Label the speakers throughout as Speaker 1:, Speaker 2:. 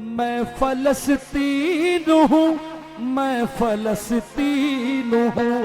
Speaker 1: मैं फलस्तीन हूँ, मैं फलस्तीन हूँ।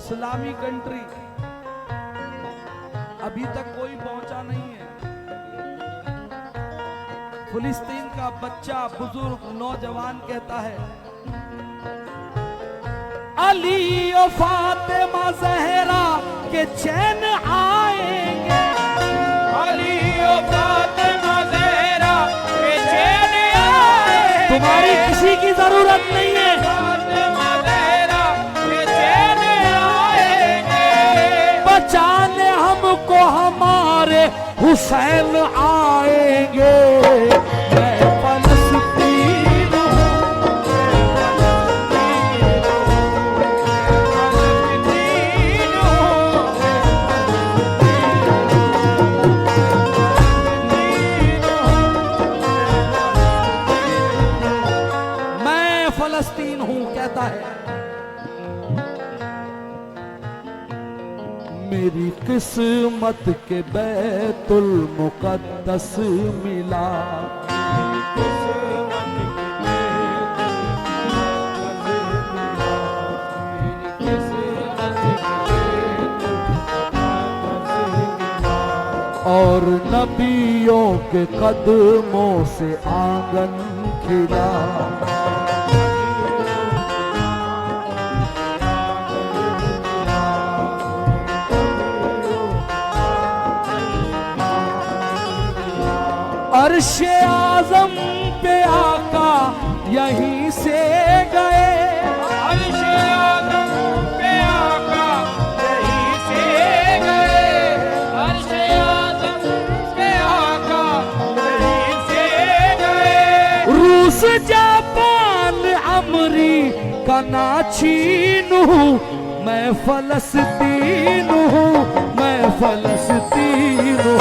Speaker 1: इस्लामी कंट्री अभी तक कोई पहुंचा नहीं है। फिलिस्तीन का बच्चा, बुजुर्ग, नौजवान कहता है अली और फातिमा ज़हरा के चैन आएंगे,
Speaker 2: अली और फातिमा ज़हरा के चैन आएंगे।
Speaker 1: तुम्हारी किसी की जरूरत नहीं है। बचाने हमको हमारे हुसैन आएंगे। मैं फलस्तीन हूँ, मैं फलस्तीन हूँ कहता है। मेरी किस्मत के बैतुल मुक़द्दस मिला, और नबियों के कदमों से आंगन खिला। अर्शे आज़म पे आका यहीं से गए,
Speaker 2: अर्शे आज़म पे आका यहीं से गए, अर्शे आज़म पे आका यहीं से गए।
Speaker 1: रूस जापान अमरीका ना छीन हूँ, मैं फलस्तीन हूँ, मैं फलस्तीन हूँ।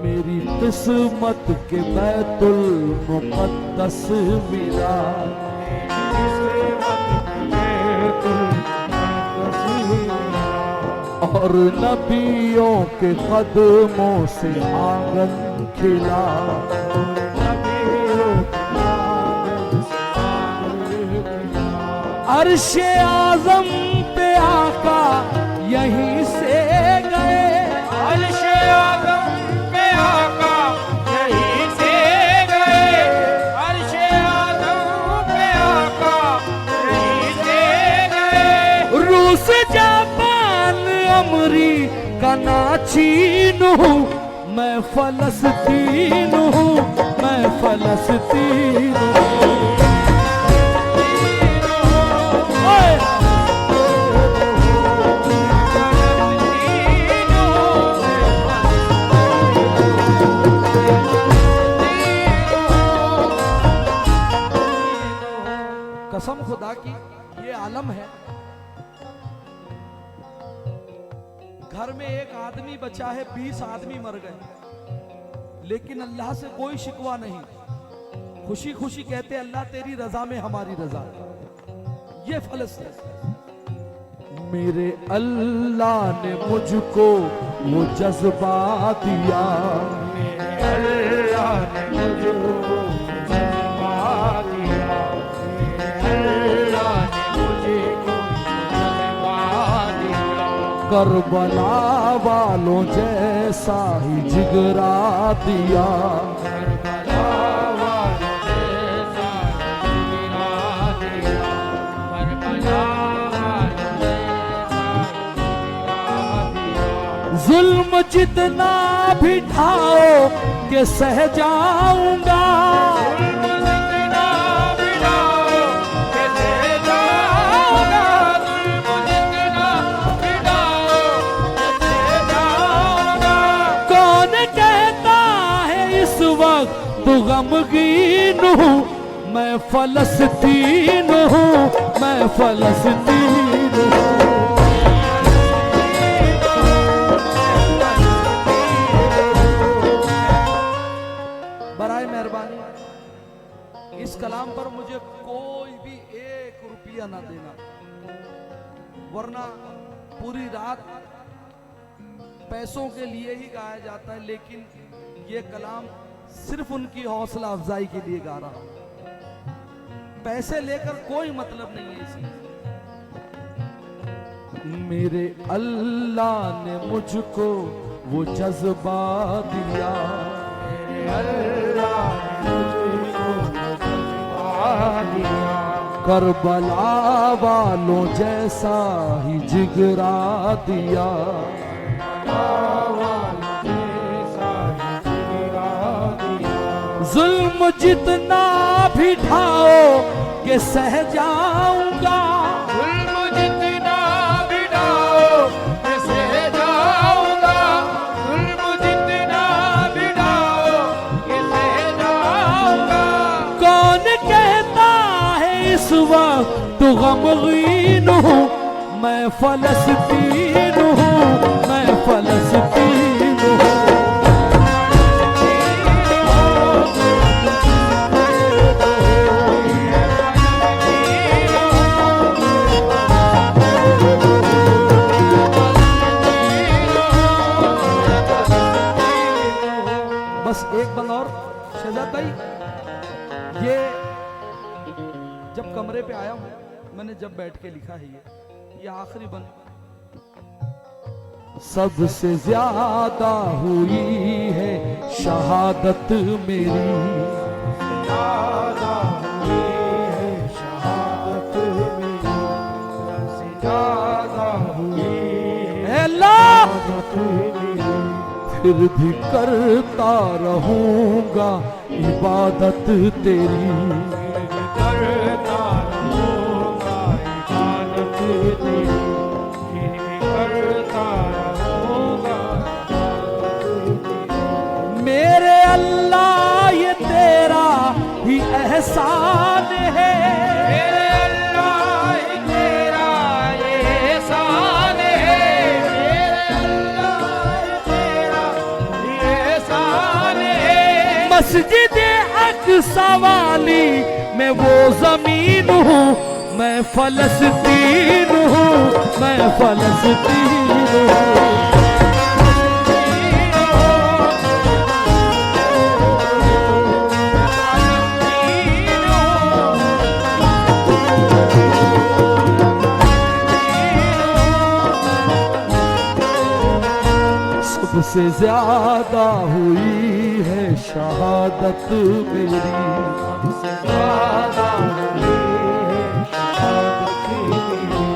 Speaker 1: मेरी किस्मत के बैतुल मुक़द्दस मिला, और नबियों के कदमों से आंगन खिला। अर्शे आज़म पे आका यहीं से गए,
Speaker 2: अर्शे आज़म पे आका यहीं से गए, अर्शे आज़म पे आका यहीं से गए।
Speaker 1: रूस जापान अमरीका ना छीन हूँ, मैं फलस्तीन हूँ, मैं फलस्तीन हूँ। कसम खुदा की ये आलम है। घर में एक आदमी बचा है, 20 आदमी मर गए, लेकिन अल्लाह से कोई शिकवा नहीं। खुशी खुशी कहते अल्लाह तेरी रजा में हमारी रजा। ये फलस्तीन। मेरे अल्लाह ने मुझको वो जज्बा दिया,
Speaker 2: मेरे अल्लाह ने मुझको जज्बा दिया,
Speaker 1: करबला वालों जैसा ही जिगरा दिया,
Speaker 2: करबला वालों जैसा जिगरा दिया, करबला वालों जैसा जिगरा
Speaker 1: जुल्म जितना भी ढाओ के सह जाऊंगा,
Speaker 2: जितना भी ढाओ के सह जाऊंगा, जितना भी ढाओ के सह जाऊंगा।
Speaker 1: कौन कहता है इस वक्त गमगीन हूँ, मैं फलस्तीन हूँ, मैं फलस्तीन हूँ। बराए मेहरबानी इस कलाम पर मुझे कोई भी 1 रुपया ना देना, वरना पूरी रात पैसों के लिए ही गाया जाता है, लेकिन ये कलाम सिर्फ उनकी हौसला अफजाई के लिए गा रहा हूं। पैसे लेकर कोई मतलब नहीं है इसमें। मेरे अल्लाह ने मुझको वो जज्बा दिया,
Speaker 2: मेरे अल्लाह ने मुझको जज्बा दिया,
Speaker 1: करबला वालों जैसा ही जिगरा दिया। जुल्म जितना भी ढाओ के सह जाऊंगा,
Speaker 2: जुल्म जितना भी ढाओ के सह जाऊंगा, जुल्म जितना भी ढाओ के सह जाऊंगा।
Speaker 1: कौन कहता है इस वक्त गमगीन हूँ, मैं फलस्तीन हूँ, मैं फलस्तीन हूँ। बस एक बंद और शहजाद भाई, ये जब कमरे पे आया हूं, मैंने जब बैठ के लिखा है ये आखिरी बंद। सबसे ज्यादा हुई है शहादत मेरी,
Speaker 2: ज्यादा हुई है शहादत मेरी, सबसे ज्यादा हुई है
Speaker 1: अल्लाह
Speaker 2: शहादत मेरी।
Speaker 1: फिर भी करता रहूंगा इबादत तेरी,
Speaker 2: करता रहूंगा इबादत तेरी, फिर भी करता रहूंगा इबादत तेरी।
Speaker 1: मेरे अल्लाह ये तेरा ही एहसान है,
Speaker 2: मेरे अल्लाह ही तेरा ये एहसान है, मेरे अल्लाह ही तेरा ये एहसान है।
Speaker 1: मस्जिद अक़सा वाली मैं वो जमीन हूँ, मैं फलस्तीन हूँ, मैं फलस्तीन हूँ। सबसे ज्यादा हुई है शहादत मेरी,
Speaker 2: सबसे ज्यादा हुई है शहादत मेरी,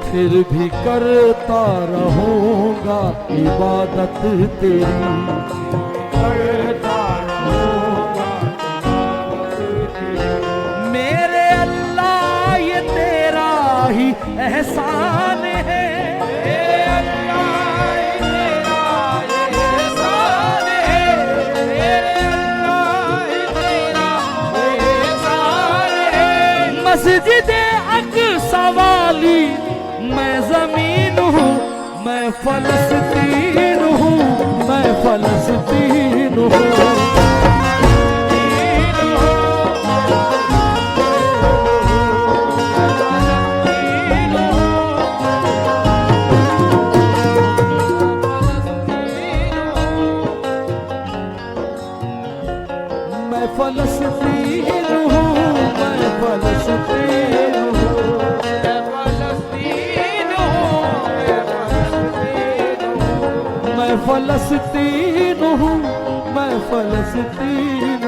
Speaker 1: फिर भी करता रहूंगा इबादत तेरी।
Speaker 2: करता रहूंगा इबादत तेरी।
Speaker 1: मेरे अल्लाह ये तेरा ही एहसान है,
Speaker 2: मेरे अल्लाह ही तेरा ये एहसान है, मेरे अल्लाह ही तेरा ये एहसान है।
Speaker 1: मस्जिद अक़सा वाली मैं जमीन हूँ, मैं फलस्तीन हूँ, मैं फलस्तीन हूँ। मैं फलस्तीन हूँ, मैं फलस्तीन हूँ। मैं फलस्तीन हूँ, मैं फलस्तीन